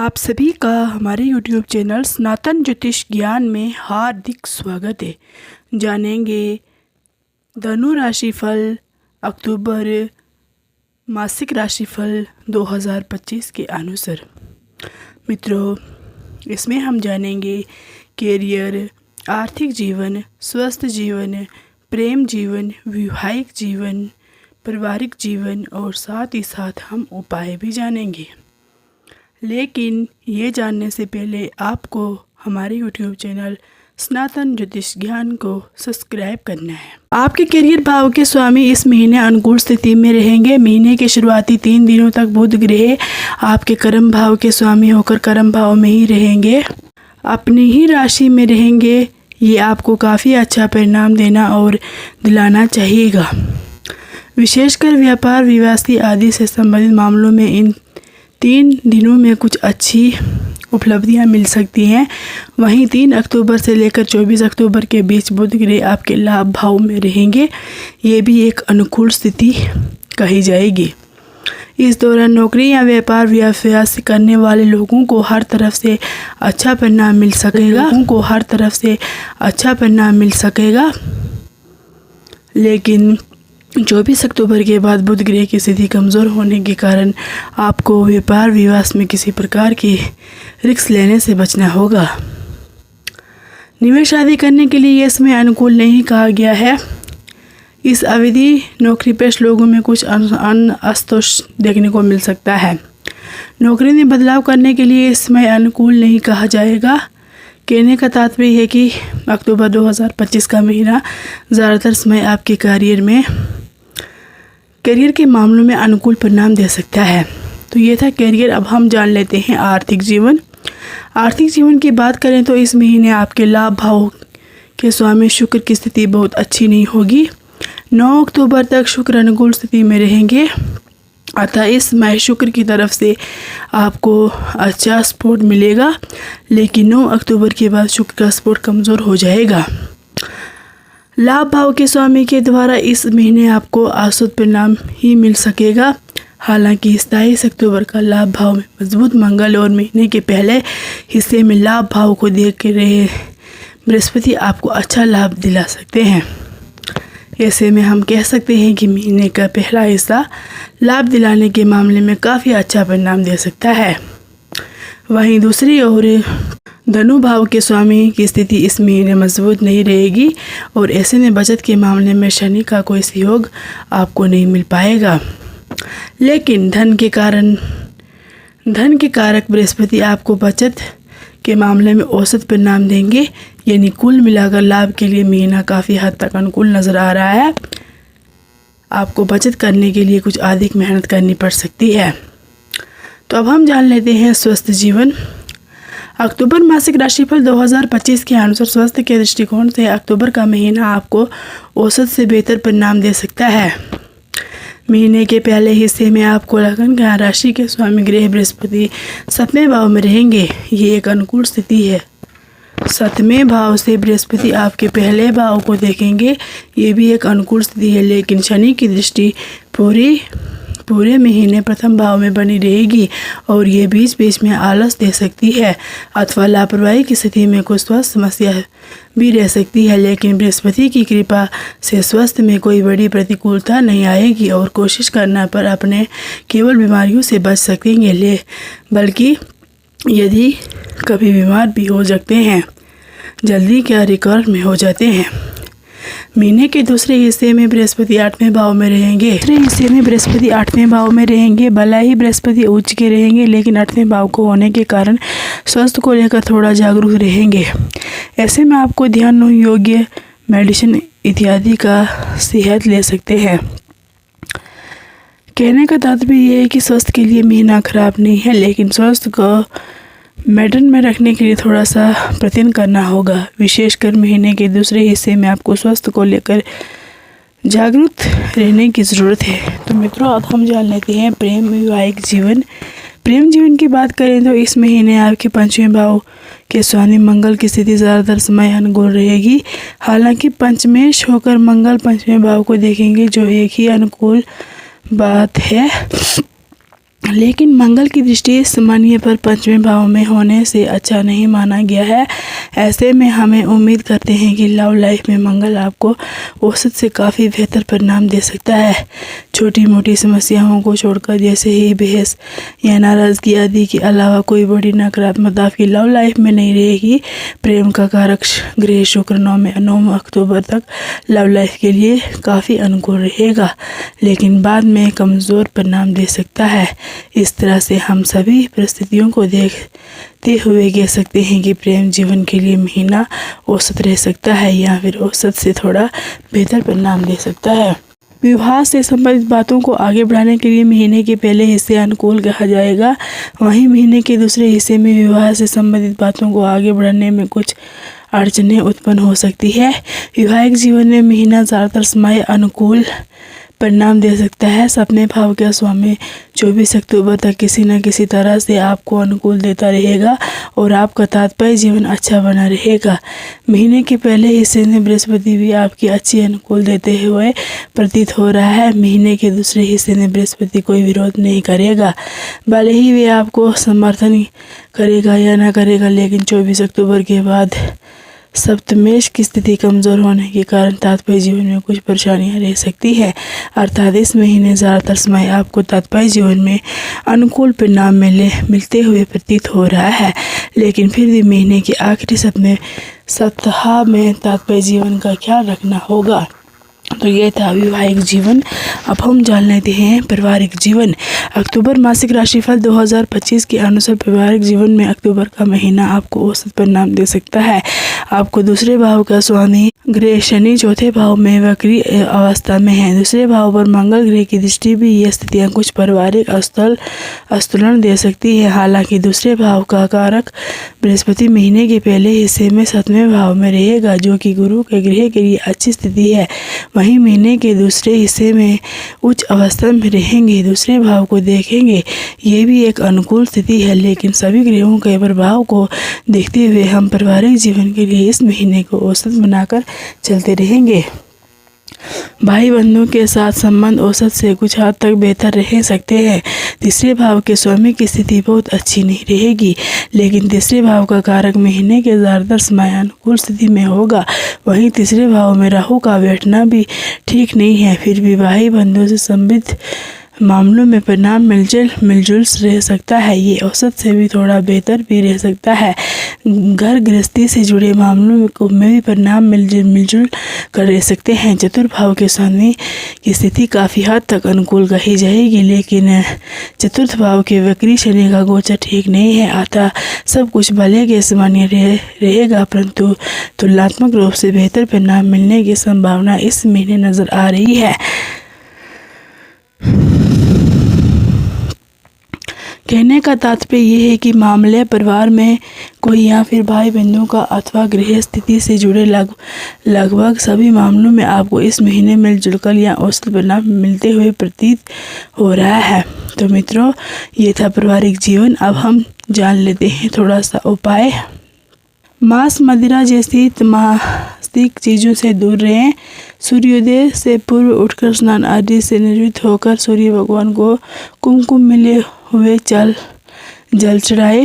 आप सभी का हमारे YouTube चैनल सनातन ज्योतिष ज्ञान में हार्दिक स्वागत है। जानेंगे धनु राशिफल अक्टूबर मासिक राशिफल 2025 के अनुसार। मित्रों, इसमें हम जानेंगे कैरियर, आर्थिक जीवन, स्वस्थ जीवन, प्रेम जीवन, वैवाहिक जीवन, पारिवारिक जीवन और साथ ही साथ हम उपाय भी जानेंगे। लेकिन ये जानने से पहले आपको हमारे YouTube चैनल सनातन ज्योतिष ज्ञान को सब्सक्राइब करना है। आपके करियर भाव के स्वामी इस महीने अनुकूल स्थिति में रहेंगे। महीने के शुरुआती 3 दिनों तक बुध ग्रह आपके कर्म भाव के स्वामी होकर कर्म भाव में ही रहेंगे, अपनी ही राशि में रहेंगे। ये आपको काफ़ी अच्छा परिणाम देना और दिलाना चाहिएगा। विशेषकर व्यापार, विवाह आदि से संबंधित मामलों में इन 3 दिनों में कुछ अच्छी उपलब्धियां मिल सकती हैं। वहीं 3 अक्टूबर से लेकर 24 अक्टूबर के बीच बुध ग्रह आपके लाभ भाव में रहेंगे। ये भी एक अनुकूल स्थिति कही जाएगी। इस दौरान नौकरी या व्यापार व्यवसाय करने वाले लोगों को हर तरफ से अच्छा परिणाम मिल सकेगा। लेकिन 24 अक्टूबर के बाद बुध ग्रह की स्थिति कमज़ोर होने के कारण आपको व्यापार विवाद में किसी प्रकार की रिस्क लेने से बचना होगा। निवेश आदि करने के लिए यह समय अनुकूल नहीं कहा गया है। इस अवधि नौकरी पेश लोगों में कुछ असंतोष देखने को मिल सकता है। नौकरी में बदलाव करने के लिए इस समय अनुकूल नहीं कहा जाएगा। कहने का तात्पर्य है कि अक्टूबर 2025 का महीना ज़्यादातर समय आपके करियर के मामलों में अनुकूल परिणाम दे सकता है। तो ये था करियर। अब हम जान लेते हैं आर्थिक जीवन। आर्थिक जीवन की बात करें तो इस महीने आपके लाभ भाव के स्वामी शुक्र की स्थिति बहुत अच्छी नहीं होगी। 9 अक्टूबर तक शुक्र अनुकूल स्थिति में रहेंगे, अतः इस माह शुक्र की तरफ से आपको अच्छा सपोर्ट मिलेगा। लेकिन 9 अक्टूबर के बाद शुक्र का सपोर्ट कमज़ोर हो जाएगा। लाभ भाव के स्वामी के द्वारा इस महीने आपको आशुत परिणाम ही मिल सकेगा। हालांकि 27 अक्टूबर का लाभ भाव में मजबूत मंगल और महीने के पहले हिस्से में लाभ भाव को देख रहे बृहस्पति आपको अच्छा लाभ दिला सकते हैं। ऐसे में हम कह सकते हैं कि महीने का पहला हिस्सा लाभ दिलाने के मामले में काफ़ी अच्छा परिणाम दे सकता है। वहीं दूसरी ओर धनु भाव के स्वामी की स्थिति इस महीने मजबूत नहीं रहेगी और ऐसे में बचत के मामले में शनि का कोई सहयोग आपको नहीं मिल पाएगा। लेकिन धन के कारक बृहस्पति आपको बचत के मामले में औसत परिणाम देंगे। यानी कुल मिलाकर लाभ के लिए महीना काफ़ी हद तक अनुकूल नज़र आ रहा है। आपको बचत करने के लिए कुछ अधिक मेहनत करनी पड़ सकती है। तो अब हम जान लेते हैं स्वस्थ जीवन। अक्टूबर मासिक राशिफल 2025 के अनुसार स्वास्थ्य के दृष्टिकोण से अक्टूबर का महीना आपको औसत से बेहतर परिणाम दे सकता है। महीने के पहले हिस्से में आपको लगन का राशि के स्वामी ग्रह बृहस्पति 7वें भाव में रहेंगे। ये एक अनुकूल स्थिति है। 7वें भाव से बृहस्पति आपके पहले भाव को देखेंगे। ये भी एक अनुकूल स्थिति है। लेकिन शनि की दृष्टि पूरे महीने प्रथम भाव में बनी रहेगी और ये बीच बीच में आलस दे सकती है अथवा लापरवाही की स्थिति में कुछ स्वास्थ्य समस्या भी रह सकती है। लेकिन बृहस्पति की कृपा से स्वास्थ्य में कोई बड़ी प्रतिकूलता नहीं आएगी और कोशिश करने पर अपने केवल बीमारियों से बच सकेंगे। बल्कि यदि कभी बीमार भी हो सकते हैं, जल्दी क्या रिकवर में हो जाते हैं। महीने के दूसरे हिस्से में बृहस्पति 8वें भाव में रहेंगे। भला ही बृहस्पति उच्च के रहेंगे, लेकिन 8वें भाव को होने के कारण स्वास्थ्य को लेकर थोड़ा जागरूक रहेंगे। ऐसे में आपको ध्यान योग्य मेडिसिन इत्यादि का सेहत ले सकते हैं। कहने का तात्पर्य यह है कि स्वास्थ्य के लिए महीना खराब नहीं है, लेकिन स्वास्थ्य को मेंटेन में रखने के लिए थोड़ा सा प्रयत्न करना होगा। विशेषकर महीने के दूसरे हिस्से में आपको स्वास्थ्य को लेकर जागरूक रहने की ज़रूरत है। तो मित्रों, अब हम जान लेते हैं प्रेम वैवाहिक जीवन। प्रेम जीवन की बात करें तो इस महीने आपके 5वें भाव के स्वामी मंगल की स्थिति ज़्यादातर समय अनुकूल रहेगी। हालांकि पंचमेश होकर मंगल 5वें भाव को देखेंगे, जो एक ही अनुकूल बात है। लेकिन मंगल की दृष्टि इस मानिए पर पंचवें भाव में होने से अच्छा नहीं माना गया है। ऐसे में हमें उम्मीद करते हैं कि लव लाइफ में मंगल आपको औसत से काफ़ी बेहतर परिणाम दे सकता है। छोटी मोटी समस्याओं को छोड़कर, जैसे ही बहस या नाराज़गी आदि के अलावा कोई बड़ी नकारात्मक आपकी लव लाइफ में नहीं रहेगी। प्रेम का कारक ग्रह शुक्र 9 अक्टूबर तक लव लाइफ के लिए काफ़ी अनुकूल रहेगा, लेकिन बाद में कमज़ोर परिणाम दे सकता है। इस तरह से हम सभी परिस्थितियों को देखते हुए कह सकते हैं कि प्रेम जीवन के लिए महीना औसत रह सकता है या फिर औसत से थोड़ा बेहतर परिणाम दे सकता है। विवाह से संबंधित बातों को आगे बढ़ाने के लिए महीने के पहले हिस्से अनुकूल कहा जाएगा। वहीं महीने के दूसरे हिस्से में विवाह से संबंधित बातों को आगे बढ़ाने में कुछ अड़चनें उत्पन्न हो सकती है। वैवाहिक जीवन में महीना ज़्यादातर समय अनुकूल परिणाम दे सकता है। सपने भाव का स्वामी 24 अक्टूबर तक किसी न किसी तरह से आपको अनुकूल देता रहेगा और आपका दाम्पत्य जीवन अच्छा बना रहेगा। महीने के पहले हिस्से में बृहस्पति भी आपकी अच्छी अनुकूल देते हुए प्रतीत हो रहा है। महीने के दूसरे हिस्से में बृहस्पति कोई विरोध नहीं करेगा, भले ही वे आपको समर्थन करेगा या न करेगा, लेकिन 24 अक्टूबर के बाद सप्तमेश की स्थिति कमज़ोर होने के कारण दाम्पत्य जीवन में कुछ परेशानियां रह सकती है। अर्थात इस महीने ज़्यादातर समय आपको दाम्पत्य जीवन में अनुकूल परिणाम मिलते हुए प्रतीत हो रहा है, लेकिन फिर भी महीने के आखिरी सप्ताह में दाम्पत्य जीवन का ख्याल रखना होगा। तो ये था वैवाहिक जीवन। अब हम जान लेते हैं पारिवारिक जीवन। अक्टूबर मासिक राशिफल 2025 के अनुसार पारिवारिक जीवन में अक्टूबर का महीना आपको औसत परिणाम दे सकता है। आपको दूसरे भाव का स्वामी ग्रह शनि चौथे भाव में वक्री अवस्था में है। दूसरे भाव पर मंगल ग्रह की दृष्टि भी ये स्थितियां कुछ पारिवारिक आंदोलन दे सकती है। हालांकि दूसरे भाव का कारक बृहस्पति महीने के पहले हिस्से में 7वें भाव में रहेगा, जो कि गुरु के ग्रह के लिए अच्छी स्थिति है। वहीं महीने के दूसरे हिस्से में उच्च अवस्था में रहेंगे, दूसरे भाव को देखेंगे। ये भी एक अनुकूल स्थिति है, लेकिन सभी ग्रहों के प्रभाव को देखते हुए हम पारिवारिक जीवन के लिए इस महीने को औसत बनाकर चलते रहेंगे। भाई बंधुओं के साथ संबंध औसत से कुछ हद तक बेहतर रह सकते हैं। तीसरे भाव के स्वामी की स्थिति बहुत अच्छी नहीं रहेगी, लेकिन तीसरे भाव का कारक महीने के ज़्यादातर समय अनुकूल स्थिति में होगा। वहीं तीसरे भाव में राहु का बैठना भी ठीक नहीं है। फिर भी भाई बंधुओं से संबंधित मामलों में परिणाम मिलजुल रह सकता है। ये औसत से भी थोड़ा बेहतर भी रह सकता है। घर गृहस्थी से जुड़े मामलों में भी परिणाम मिलजुल कर रह सकते हैं। चतुर्थ के स्वामी की स्थिति काफ़ी हद तक अनुकूल कही जाएगी, लेकिन चतुर्थ भाव के वक्री शनि का गोचर ठीक नहीं है। अतः सब कुछ भले के सामान्य रहेगा, परंतु तुलनात्मक रूप से बेहतर परिणाम मिलने की संभावना इस महीने नजर आ रही है। कहने का तात्पर्य यह है कि मामले परिवार में कोई या फिर भाई बहनों का अथवा गृह स्थिति से जुड़े लगभग सभी मामलों में आपको इस महीने मिलजुल कर या औसत परिणाम मिलते हुए प्रतीत हो रहा है। तो मित्रों, ये था पारिवारिक जीवन। अब हम जान लेते हैं थोड़ा सा उपाय। मांस मदिरा जैसी तमास्तिक चीज़ों से दूर रहें। सूर्योदय से पूर्व उठकर स्नान आदि से निवृत्त होकर सूर्य भगवान को कुमकुम मिले हुए जल चढ़ाए।